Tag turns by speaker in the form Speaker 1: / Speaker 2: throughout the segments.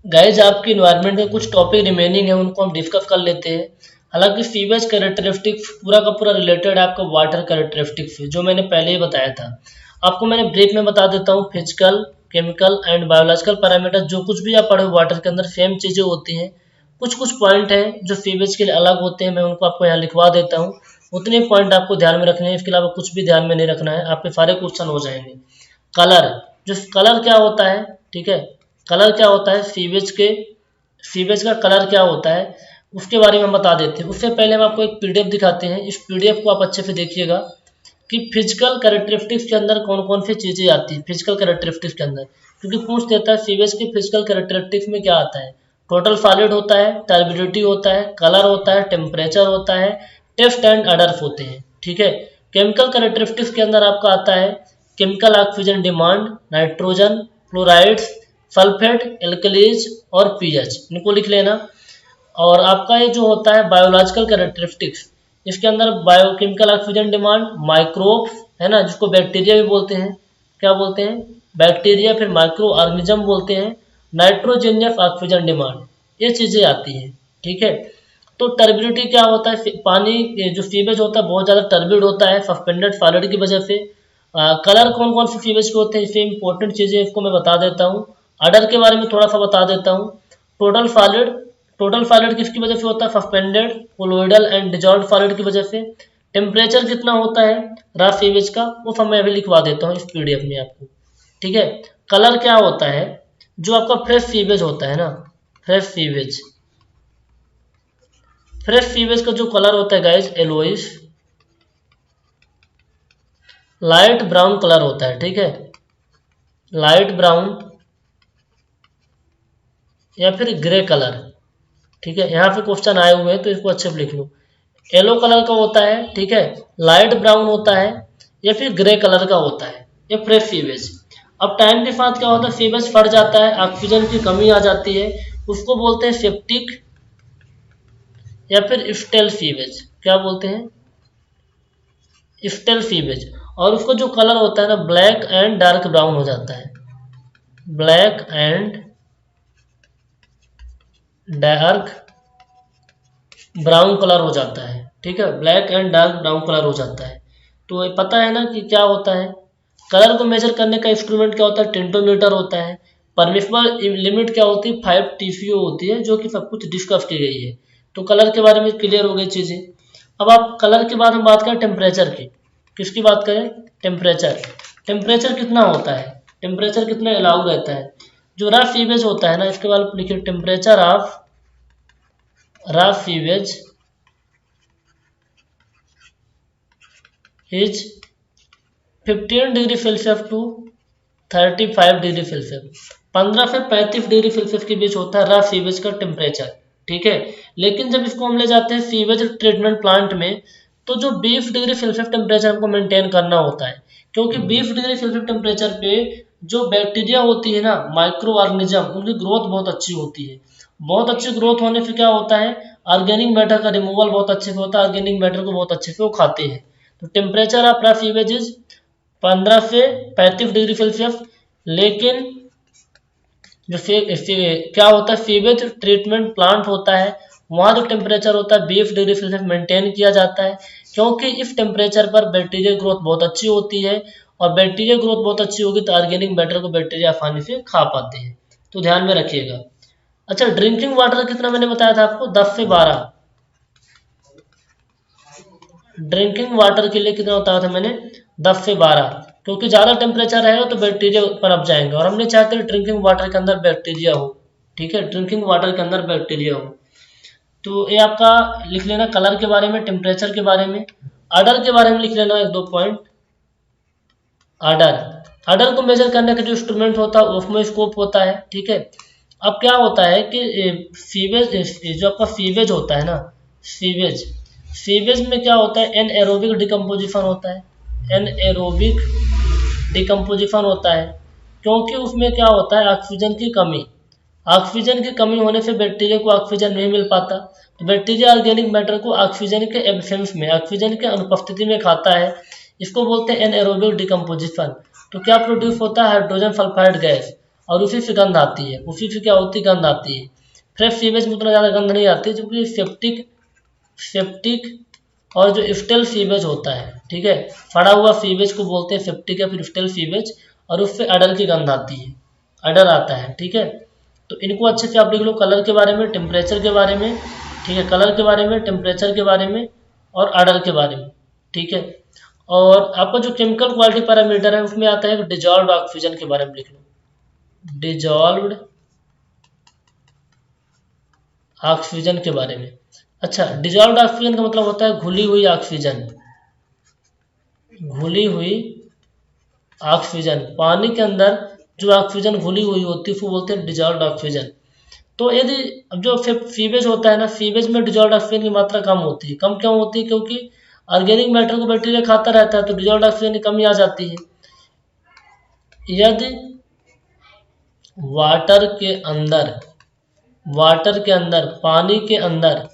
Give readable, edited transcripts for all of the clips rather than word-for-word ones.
Speaker 1: Guys आपकी environment के कुछ टॉपिक रिमेनिंग है, उनको हम डिस्कस कर लेते हैं। हालांकि सीवेज कैरेक्टरिस्टिक्स पूरा का पूरा रिलेटेड है आपका वाटर कैरेक्टरिस्टिक्स से, जो मैंने पहले ही बताया था। आपको मैंने ब्रीफ में बता देता हूँ। Physical, chemical and biological parameter जो कुछ भी आप पढ़े वाटर के अंदर सेम चीज़ें होती हैं। कुछ कुछ पॉइंट हैं जो सीवेज के लिए अलग होते हैं, मैं उनको आपको यहाँ लिखवा देता हूँ। उतने पॉइंट आपको ध्यान में रखने हैं, इसके अलावा कुछ भी ध्यान में नहीं रखना है, आपके सारे क्वेश्चन हो जाएंगे। कलर, जो कलर क्या होता है, ठीक है, कलर क्या होता है सीवेज का कलर क्या होता है उसके बारे में हम बता देते हैं। उससे पहले हम आपको एक पीडीएफ दिखाते हैं। इस पीडीएफ को आप अच्छे से देखिएगा कि फिजिकल कैरेक्टरिस्टिक्स के अंदर कौन कौन सी चीज़ें आती हैं फिजिकल कैरेक्टरिस्टिक्स के अंदर, क्योंकि पूछ देता है सीवेज के फिजिकल कैरेक्टरिस्टिक्स में क्या आता है। टोटल सॉलिड होता है, टर्बिडिटी होता है, कलर होता है, टेम्परेचर होता है, टेस्ट एंड अडर्स होते हैं, ठीक है। केमिकल कैरेक्टरिस्टिक्स के अंदर आपका आता है chemical oxygen demand, nitrogen, chlorides, sulphate, alkalis और पीएच, इनको लिख लेना। और आपका ये जो होता है बायोलॉजिकल कैरेक्टरिस्टिक्स, इसके अंदर बायोकेमिकल ऑक्सीजन डिमांड, माइक्रोब्स है ना, जिसको बैक्टीरिया भी बोलते हैं, क्या बोलते हैं, बैक्टीरिया, फिर माइक्रो ऑर्गेनिज्म बोलते हैं, नाइट्रोजनियस ऑक्सीजन डिमांड, ये चीज़ें आती हैं, ठीक है। तो टर्बिडिटी क्या होता है, पानी जो सीवेज होता है बहुत ज़्यादा टर्बिड होता है सस्पेंडेड सॉलिड की वजह से। कलर कौन कौन से सीवेज के होते हैं, इससे इंपॉर्टेंट चीज़ें इसको मैं बता देता हूँ। अडर के बारे में थोड़ा सा बता देता हूँ। टोटल सॉलिड, टोटल सॉलिड किसकी वजह से होता है, suspended, colloidal and dissolve solid की वजह से। टेम्परेचर कितना होता है रॉ सीवेज का, वो सब मैं अभी लिखवा देता हूँ इस पीडीएफ में आपको, ठीक है। कलर क्या होता है, जो आपका फ्रेश सीवेज होता है ना, फ्रेश सीवेज, फ्रेश सीवेज का जो कलर होता है guys, yellowish light brown colour होता है, ठीक है, लाइट ब्राउन या फिर ग्रे कलर, ठीक है। यहाँ पे क्वेश्चन आए हुए हैं तो इसको अच्छे से लिख लो। येलो कलर का होता है, ठीक है, लाइट ब्राउन होता है या फिर ग्रे कलर का होता है, ये फ्रेश सीवेज। अब टाइम के साथ क्या होता है, सीवेज फट जाता है, ऑक्सीजन की कमी आ जाती है, उसको बोलते हैं सेप्टिक या फिर स्टेल सीवेज, क्या बोलते हैं, स्टेल सीवेज। और उसका जो कलर होता है ना, ब्लैक एंड डार्क ब्राउन हो जाता है, black and dark brown colour हो जाता है, ठीक है, black and dark brown colour हो जाता है। तो ये पता है ना कि क्या होता है, कलर को मेजर करने का इंस्ट्रूमेंट क्या होता है, टेंटोमीटर होता है। परमिसिबल लिमिट क्या होती है, 5 टीसीओ होती है, जो कि सब कुछ डिस्कस की गई है। तो कलर के बारे में क्लियर हो गई चीज़ें। अब आप कलर के बाद हम बात करें टेम्परेचर की, किसकी बात करें, टेम्परेचर। टेम्परेचर कितना होता है, टेम्परेचर कितना अलाउ रहता है, जो रफ सीवेज होता है ना, इसके बाद लिखिए temperature of rough sewage is 15 degree Celsius to 35 degree Celsius, 15 से 35 डिग्री सेल्सियस के बीच होता है रफ सीवेज का टेम्परेचर, ठीक है। लेकिन जब इसको हम ले जाते हैं सीवेज ट्रीटमेंट प्लांट में, तो जो 20 डिग्री सेल्सियस टेम्परेचर हमको मेंटेन करना होता है, क्योंकि 20 डिग्री सेल्सियस टेम्परेचर पे जो बैक्टीरिया होती है ना, माइक्रो ऑर्गेनिज्म, उनकी ग्रोथ बहुत अच्छी होती है। बहुत अच्छी ग्रोथ होने से क्या होता है, ऑर्गेनिक मैटर का रिमूवल बहुत अच्छे से होता है, ऑर्गेनिक मैटर को बहुत अच्छे से वो खाते हैं। तो temperature of rough sewage is 15 से 35 डिग्री सेल्सियस। लेकिन जो क्या होता है, सीवेज ट्रीटमेंट प्लांट होता है, वहाँ जो टेम्परेचर होता है 20 डिग्री सेल्सियस मेंटेन किया जाता है, क्योंकि इस टेम्परेचर पर बैक्टीरिया ग्रोथ बहुत अच्छी होती है, और बैक्टीरिया ग्रोथ बहुत अच्छी होगी तो ऑर्गेनिक मैटर को बैक्टीरिया आसानी से खा पाते हैं। तो ध्यान में रखिएगा। अच्छा, ड्रिंकिंग वाटर कितना मैंने बताया था आपको, 10 से 12। ड्रिंकिंग वाटर के लिए कितना बताया था मैंने, 10 से 12, क्योंकि ज़्यादा टेम्परेचर रहेगा तो बैक्टीरिया पनप जाएंगे, और हमने चाहते हैं ड्रिंकिंग वाटर के अंदर बैक्टीरिया हो, ठीक है, ड्रिंकिंग वाटर के अंदर बैक्टीरिया हो। तो ये आपका लिख लेना कलर के बारे में, टेम्परेचर के बारे में। ऑर्डर के बारे में लिख लेना एक दो पॉइंट। ऑर्डर, ऑर्डर को मेजर करने का जो इंस्ट्रूमेंट होता है उसमें स्कोप होता है, ठीक है। अब क्या होता है कि सीवेज, जो आपका सीवेज होता है ना, सीवेज, सीवेज में क्या होता है, एनएरोबिक डिकम्पोजिशन होता है, एनएरोबिक डिकम्पोजिशन होता है, क्योंकि उसमें क्या होता है, ऑक्सीजन की कमी, ऑक्सीजन की कमी होने से बैक्टीरिया को ऑक्सीजन नहीं मिल पाता, तो बैक्टीरिया ऑर्गेनिक मैटर को ऑक्सीजन के एब्सेंस में, ऑक्सीजन के अनुपस्थिति में खाता है, इसको बोलते हैं एनएरोबिक डिकम्पोजिशन। तो क्या प्रोड्यूस होता है, हाइड्रोजन सल्फाइड गैस, और उसी से गंध आती है, उसी से क्या होती है, गंध आती है। फ्रेश सीवेज में उतना ज़्यादा गंध नहीं आती, क्योंकि सेप्टिक और जो स्टेल सीवेज होता है, ठीक है, फड़ा हुआ सीवेज को बोलते हैं सेप्टिक या फिर स्टेल सीवेज, और उससे अडर की गंध आती है, अडर आता है, ठीक है। तो इनको अच्छे से आप लिख लो, कलर के बारे में, टेम्परेचर के बारे में, ठीक है, कलर के बारे में, टेम्परेचर के बारे में और अडर के बारे में, ठीक है। और आपका जो केमिकल क्वालिटी पैरामीटर है उसमें आता है डिजॉल्व्ड ऑक्सीजन के बारे में लिख लो, डिजॉल्व्ड ऑक्सीजन के बारे में। अच्छा, डिजॉल्व्ड ऑक्सीजन का मतलब होता है घुली हुई ऑक्सीजन, घुली हुई ऑक्सीजन, पानी के अंदर जो ऑक्सीजन घुली हुई होती है उसको बोलते हैं डिजॉल्व्ड ऑक्सीजन। तो यदि अब जो सीवेज होता है ना, सीवेज में डिजॉल्व्ड ऑक्सीजन की मात्रा कम होती है। कम क्यों होती है? क्योंकि ऑर्गेनिक मैटर को बैक्टीरिया खाता रहता है, तो डिजॉल्व्ड ऑक्सीजन की कमी आ जाती है। यदि वाटर के अंदर पानी के अंदर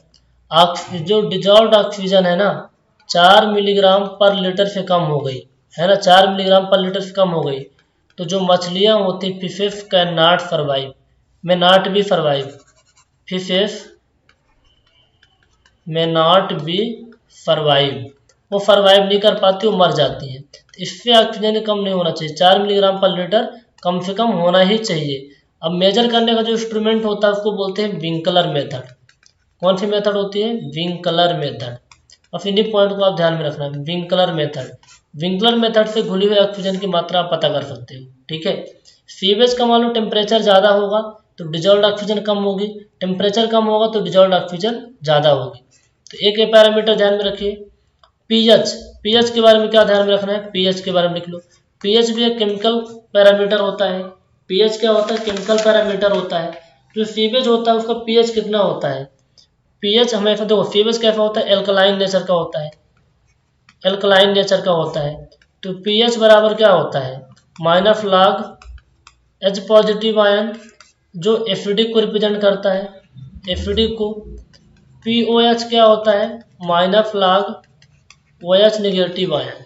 Speaker 1: जो डिजॉल्व्ड ऑक्सीजन है ना 4 मिलीग्राम पर लीटर से कम हो गई है ना, 4 मिलीग्राम पर लीटर से कम हो गई, तो जो मछलियां होती fishes can not survive, may not be survive, fishes may not be survive, वो सर्वाइव नहीं कर पाती, वो मर जाती हैं। तो इससे ऑक्सीजन कम नहीं होना चाहिए, 4 मिलीग्राम पर लीटर कम से कम होना ही चाहिए। अब मेजर करने का जो इंस्ट्रूमेंट होता है उसको बोलते हैं विंकलर मेथड। कौन सी मेथड होती है? Winkler method. और इन्हीं पॉइंट को आप ध्यान में रखना, विंकलर मेथड। विंकलर मेथड से घुली हुई ऑक्सीजन की मात्रा आप पता कर सकते हो, ठीक है। सीवेज का मान लो टेम्परेचर ज़्यादा होगा तो डिजॉल्व्ड ऑक्सीजन कम होगी, टेम्परेचर कम होगा तो डिजॉल्व्ड ऑक्सीजन ज़्यादा होगी। तो एक ये पैरामीटर ध्यान में रखिए। पीएच के बारे में क्या ध्यान में रखना है? पीएच के बारे में लिख लो। पीएच भी एक केमिकल पैरामीटर होता है। पीएच क्या होता है? केमिकल पैरामीटर होता है। जो सीवेज होता है उसका पीएच कितना होता है? पीएच हमेशा देखो, सीवेज कैसा होता है? एल्कलाइन नेचर का होता है, एल्कलाइन नेचर का होता है। तो पीएच बराबर क्या होता है? Minus log H positive ion, जो एसिडिक को रिप्रेजेंट करता है, एसिडिक को। पीओएच क्या होता है? Minus log O H negative ion,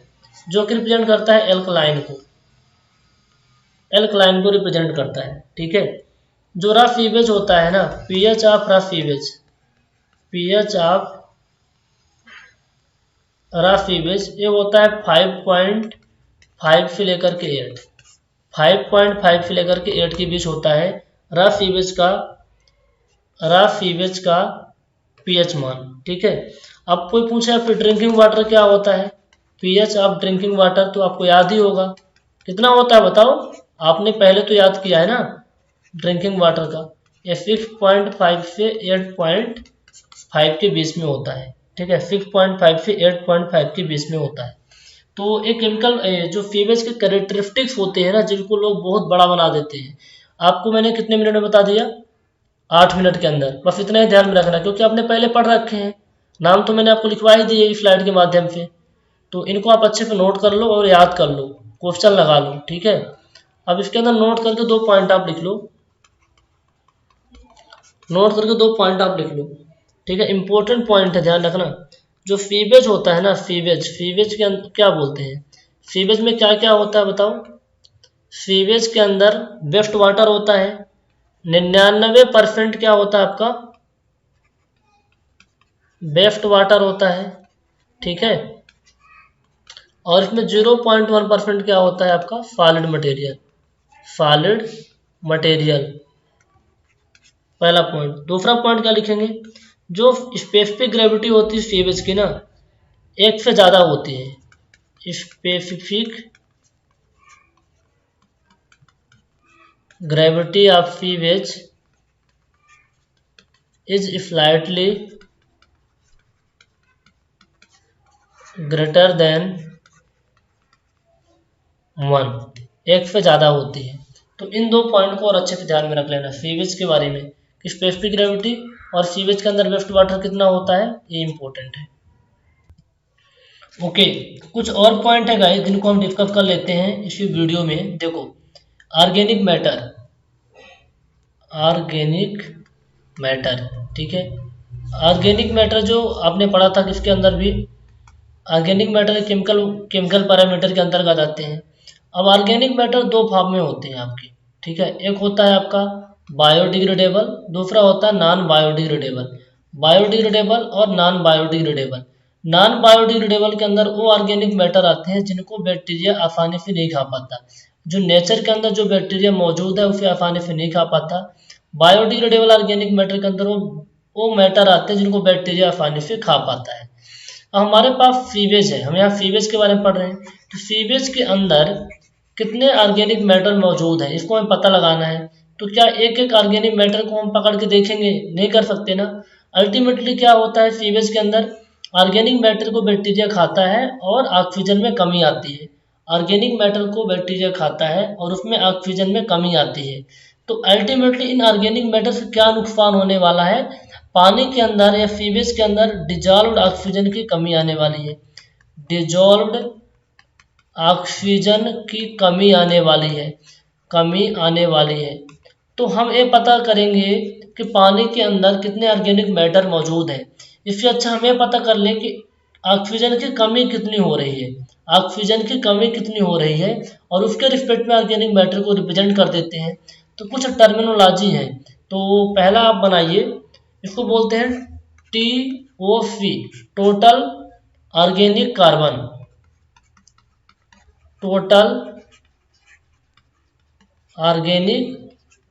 Speaker 1: जो कि रिप्रेजेंट करता है एल्कलाइन को, एल्कलाइन को रिप्रेजेंट करता है, ठीक है। जो रफ सीवेज होता है ना, pH of rough sewage, pH of rough sewage ये होता है 5.5 से लेकर के 8, 5.5 से लेकर के 8 के बीच होता है रफ सीवेज का पीएच मान, ठीक है। अब कोई पूछे आपको ड्रिंकिंग वाटर क्या होता है? पीएच ऑफ ड्रिंकिंग वाटर तो आपको याद ही होगा, कितना होता है बताओ? आपने पहले तो याद किया है ना ड्रिंकिंग वाटर का, ये 6.5 से 8.5 के बीच में होता है, ठीक है। 6.5 से 8.5 के बीच में होता है। तो एक केमिकल जो सीवेज के कैरेक्टरिस्टिक्स होते हैं ना, जिनको लोग बहुत बड़ा बना देते हैं, आपको मैंने कितने मिनट में बता दिया? 8 मिनट के अंदर। बस इतना ही ध्यान में रखना, क्योंकि आपने पहले पढ़ रखे हैं, नाम तो मैंने आपको लिखवा ही दिए इस स्लाइड के माध्यम से। तो इनको आप अच्छे से नोट कर लो और याद कर लो, क्वेश्चन लगा लो, ठीक है। अब इसके अंदर नोट करके 2 पॉइंट आप लिख लो, नोट करके 2 पॉइंट आप लिख लो, ठीक है। इंपॉर्टेंट पॉइंट है, ध्यान रखना। जो सीवेज होता है ना, सीवेज के अंदर क्या बोलते हैं? सीवेज में क्या क्या होता है बताओ? सीवेज के अंदर वेस्ट वाटर होता है, 99% क्या होता है आपका? वेस्ट वाटर होता है, ठीक है। और इसमें 0.1% क्या होता है आपका? सॉलिड मटेरियल, सॉलिड मटेरियल, पहला पॉइंट। दूसरा पॉइंट क्या लिखेंगे? जो स्पेसिफिक ग्रेविटी होती है सीवेज की ना, 1 से ज़्यादा होती है। Specific gravity of sewage is slightly greater than 1, 1 से ज़्यादा होती है। तो इन 2 पॉइंट को और अच्छे से ध्यान में रख लेना सीवेज के बारे में, कि स्पेसिफिक ग्रेविटी और सीवेज के अंदर वेस्ट वाटर कितना होता है, ये इंपॉर्टेंट है। ओके, कुछ और पॉइंट है गाइस जिनको हम डिस्कस कर लेते हैं इसी वीडियो में। देखो, ऑर्गेनिक मैटर, ठीक है। ऑर्गेनिक मैटर जो आपने पढ़ा था, किसके अंदर भी? ऑर्गेनिक मैटर केमिकल पैरामीटर के अंतर्गत आते हैं। अब ऑर्गेनिक मैटर 2 भाग में होते हैं आपके, ठीक है। एक होता है आपका बायोडिग्रेडेबल, दूसरा होता है नॉन बायोडिग्रेडेबल। बायोडिग्रेडेबल और नॉन बायोडिग्रेडेबल। नॉन बायोडिग्रेडेबल के अंदर वो ऑर्गेनिक मैटर आते हैं जिनको बैक्टीरिया आसानी से नहीं खा पाता, जो नेचर के अंदर जो बैक्टीरिया मौजूद है उसे आसानी से नहीं खा पाता। बायोडिग्रेडेबल ऑर्गेनिक मैटर के अंदर वो मैटर आते हैं जिनको बैक्टीरिया आसानी से खा पाता है। अब हमारे पास सीवेज है, हम यहाँ सीवेज के बारे में पढ़ रहे हैं। तो सीवेज के अंदर कितने ऑर्गेनिक मैटर मौजूद है इसको हमें पता लगाना है। तो क्या एक एक ऑर्गेनिक मैटर को हम पकड़ के देखेंगे? नहीं कर सकते ना। अल्टीमेटली क्या होता है, सीवेज के अंदर ऑर्गेनिक मैटर को बैक्टीरिया खाता है और ऑक्सीजन में कमी आती है। ऑर्गेनिक मैटर को बैक्टीरिया खाता है और उसमें ऑक्सीजन में कमी आती है। तो अल्टीमेटली इन ऑर्गेनिक मैटर से क्या नुकसान होने वाला है? पानी के अंदर या सीवेज के अंदर डिजॉल्व्ड ऑक्सीजन की कमी आने वाली है। डिजॉल्व्ड ऑक्सीजन की कमी आने वाली है, कमी आने वाली है। तो हम ये पता करेंगे कि पानी के अंदर कितने ऑर्गेनिक मैटर मौजूद है। इससे अच्छा हमें पता कर लें कि ऑक्सीजन की कमी कितनी हो रही है, ऑक्सीजन की कमी कितनी हो रही है, और उसके रिस्पेक्ट में ऑर्गेनिक मैटर को रिप्रेजेंट कर देते हैं। तो कुछ टर्मिनोलॉजी है। तो पहला आप बनाइए, इसको बोलते हैं TOC, total organic carbon. Total organic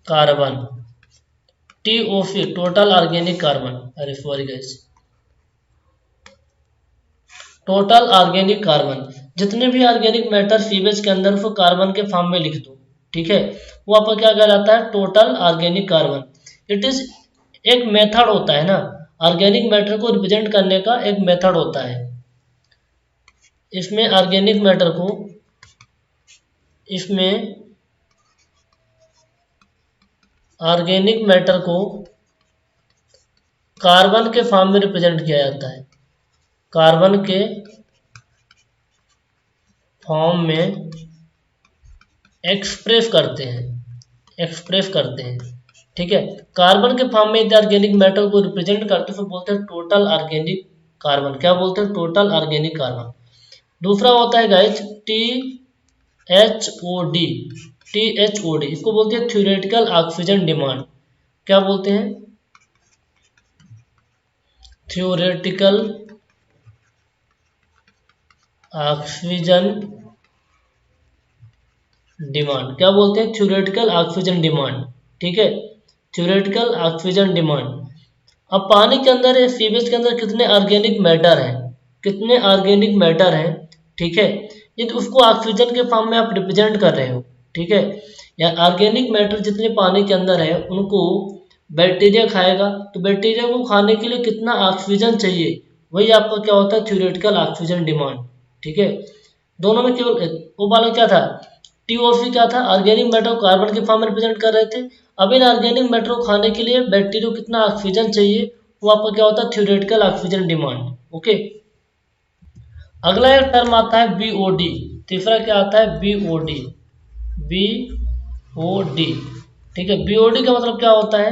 Speaker 1: carbon, TOC, total organic carbon. अरे sorry guys, total organic carbon. जितने भी ऑर्गेनिक मैटर सीवेज के अंदर उसको कार्बन के फॉर्म में लिख दो, ठीक है। वो आपका क्या कहलाता है? Total organic carbon. It is एक मेथड होता है ना, ऑर्गेनिक मैटर को रिप्रेजेंट करने का एक मेथड होता है। इसमें ऑर्गेनिक मैटर को, इसमें ऑर्गेनिक मैटर को कार्बन के फॉर्म में रिप्रेजेंट किया जाता है, कार्बन के फॉर्म में एक्सप्रेस करते हैं, एक्सप्रेस करते हैं, ठीक है। कार्बन के फॉर्म में ऑर्गेनिक मैटर को रिप्रेजेंट करते हैं तो बोलते हैं टोटल ऑर्गेनिक कार्बन। क्या बोलते हैं? Total organic carbon. दूसरा होता है गाइस THOD, THOD, इसको बोलते हैं थ्योरेटिकल ऑक्सीजन डिमांड। क्या बोलते हैं? Theoretical oxygen demand. क्या बोलते हैं? थ्योरेटिकल ऑक्सीजन डिमांड, ठीक है, थ्योरेटिकल ऑक्सीजन डिमांड। अब पानी के अंदर या सीवेज के अंदर कितने ऑर्गेनिक मैटर हैं, कितने ऑर्गेनिक मैटर हैं, ठीक है। यदि उसको ऑक्सीजन के फॉर्म में आप रिप्रेजेंट कर रहे हो, ठीक है, या ऑर्गेनिक मैटर जितने पानी के अंदर है उनको बैक्टीरिया खाएगा, तो बैक्टीरिया को खाने के लिए कितना ऑक्सीजन चाहिए, वही आपका क्या होता है? थ्योरेटिकल ऑक्सीजन डिमांड, ठीक है। दोनों में केवल वो वाला क्या था, TOC क्या था? ऑर्गेनिक मैटर को कार्बन के फॉर्म में रिप्रेजेंट कर रहे थे। अब इन ऑर्गेनिक मैटर को खाने के लिए बैक्टीरिया को कितना ऑक्सीजन चाहिए, वो आपका क्या होता है? Theoretical oxygen demand, okay. अगला एक टर्म आता है BOD। तीसरा क्या आता है? BOD, BOD, ठीक है। BOD का मतलब क्या होता है?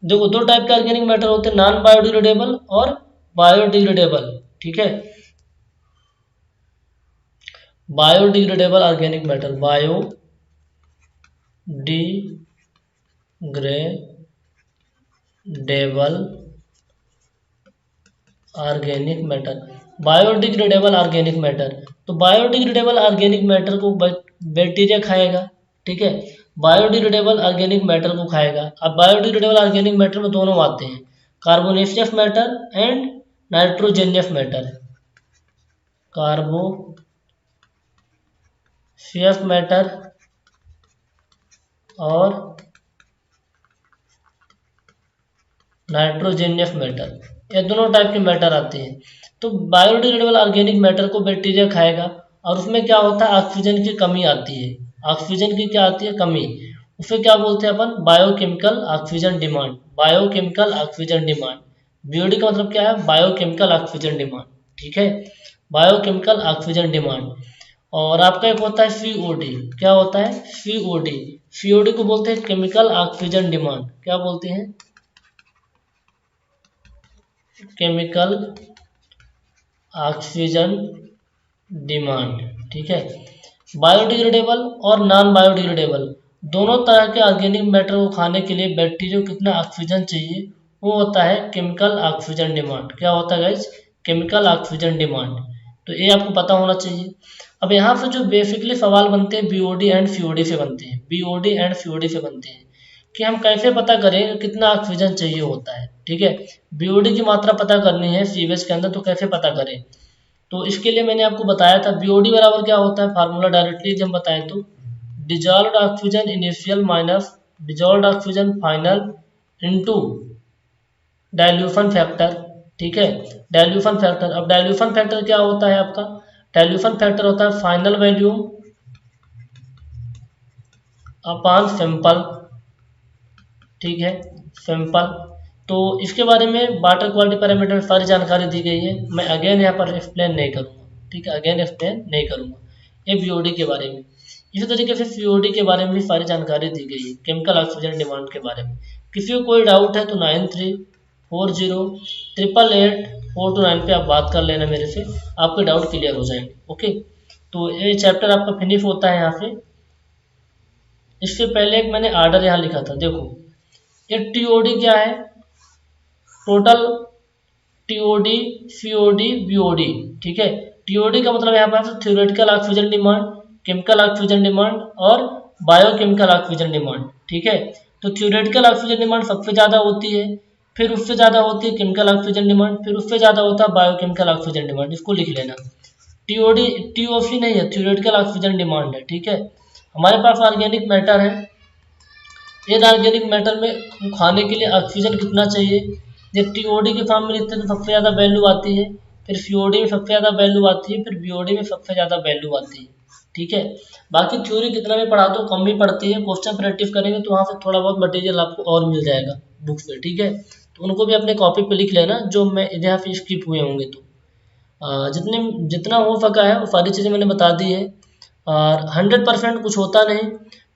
Speaker 1: देखो, दो टाइप के ऑर्गेनिक मैटर होते हैं, नॉन बायोडिग्रेडेबल और बायोडिग्रेडेबल, ठीक है। Biodegradable organic matter, biodegradable organic matter, biodegradable organic matter. तो बायोडिग्रेडेबल ऑर्गेनिक मैटर को बैक्टीरिया खाएगा, ठीक है, बायोडिग्रेडेबल ऑर्गेनिक मैटर को खाएगा। अब बायोडिग्रेडेबल ऑर्गेनिक मैटर में दोनों आते हैं, carbonaceous matter and nitrogenous matter. Carbonaceous matter और नाइट्रोजेनियस मैटर, ये दोनों टाइप के मैटर आते हैं। तो बायोडिग्रेडेबल ऑर्गेनिक मैटर को बैक्टीरिया खाएगा और उसमें क्या होता है? ऑक्सीजन की कमी आती है, ऑक्सीजन की क्या आती है? कमी। उसे क्या बोलते हैं अपन? Biochemical oxygen demand, biochemical oxygen demand. BOD का मतलब क्या है? बायोकेमिकल ऑक्सीजन डिमांड, ठीक है, बायोकेमिकल ऑक्सीजन डिमांड। और आपका एक होता है COD। क्या होता है? COD, COD को बोलते हैं केमिकल ऑक्सीजन डिमांड। क्या बोलते हैं? केमिकल ऑक्सीजन डिमांड, ठीक है। बायोडिग्रेडेबल और नॉन बायोडिग्रेडेबल दोनों तरह के ऑर्गेनिक मैटर को खाने के लिए बैक्टीरिया को कितना ऑक्सीजन चाहिए, वो होता है केमिकल ऑक्सीजन डिमांड। क्या होता है गाइस? Chemical oxygen demand. तो ये आपको पता होना चाहिए। अब यहाँ से जो बेसिकली सवाल बनते हैं बीओडी एंड सीओडी से बनते हैं, बीओडी एंड सीओडी से बनते हैं कि हम कैसे पता करें कितना ऑक्सीजन चाहिए होता है। ठीक है, बीओडी की मात्रा पता करनी है सीवेज के अंदर, तो कैसे पता करें? तो इसके लिए मैंने आपको बताया था बीओडी बराबर क्या होता है, फार्मूला डायरेक्टली जब बताएं तो dissolved oxygen initial minus dissolved oxygen final into dilution factor. ठीक है, डाइल्यूशन फैक्टर। अब डाइल्यूशन फैक्टर क्या होता है आपका? डाइल्यूशन फैक्टर होता है फाइनल वैल्यूम अपॉन सैंपल। ठीक है, सैंपल। तो इसके बारे में वाटर क्वालिटी पैरामीटर में सारी जानकारी दी गई है, मैं अगेन यहाँ पर एक्सप्लेन नहीं करूँगा। ठीक है, अगेन एक्सप्लेन नहीं करूँगा, ये बीओडी के बारे में। इसी तरीके से सीओडी के बारे में भी सारी जानकारी दी गई है, केमिकल ऑक्सीजन डिमांड के बारे में। किसी को कोई डाउट है तो 9340888429 पे आप बात कर लेना मेरे से, आपके डाउट क्लियर हो जाएंगे। ओके, तो ये चैप्टर आपका फिनिश होता है यहाँ से। इससे पहले एक मैंने आर्डर यहाँ लिखा था, देखो ये टीओडी क्या है, टोटल टीओडी सीओडी बीओडी। ठीक है, टीओडी का मतलब यहाँ पर theoretical oxygen demand, chemical oxygen demand और बायोकेमिकल ऑक्सीजन डिमांड। ठीक है, तो थ्योरेटिकल ऑक्सीजन डिमांड सबसे ज़्यादा होती है, फिर उससे ज़्यादा होती है केमिकल ऑक्सीजन डिमांड, फिर उससे ज़्यादा होता है बायोकेमिकल ऑक्सीजन डिमांड। इसको लिख लेना, टीओडी टीओसी नहीं है, थ्योरेटिकल ऑक्सीजन डिमांड है। ठीक है, हमारे पास ऑर्गेनिक मैटर है, इन ऑर्गेनिक मैटर में खाने के लिए ऑक्सीजन कितना चाहिए, जब टीओडी के फॉर्म में लिखते हैं तो सबसे ज़्यादा वैल्यू आती है, फिर सीओडी में सबसे ज़्यादा वैल्यू आती है, फिर बीओडी में सबसे ज़्यादा वैल्यू आती है। ठीक है, बाकी थ्योरी कितना भी पढ़ा दो कम भी पड़ती है, क्वेश्चन प्रैक्टिस करेंगे तो वहाँ से थोड़ा बहुत मटेरियल आपको और मिल जाएगा बुक से। ठीक है, तो उनको भी अपने कॉपी पे लिख लेना जो मैं यहाँ पे स्किप हुए होंगे। तो जितने जितना हो सका है वो सारी चीज़ें मैंने बता दी है, और 100% कुछ होता नहीं,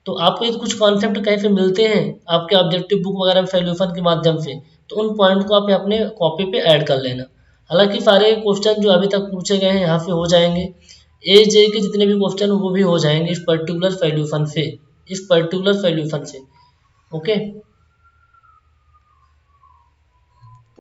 Speaker 1: तो आपको ये कुछ कॉन्सेप्ट कहीं से मिलते हैं आपके ऑब्जेक्टिव बुक वगैरह में सॉल्यूशन के माध्यम से, तो उन पॉइंट को आप अपने कॉपी पे ऐड कर लेना। हालांकि सारे क्वेश्चन जो अभी तक पूछे गए हैं यहाँ से हो जाएंगे, ए जे के जितने भी क्वेश्चन वो भी हो जाएंगे इस पर्टिकुलर सॉल्यूशन से, इस पर्टिकुलर सॉल्यूशन से। ओके।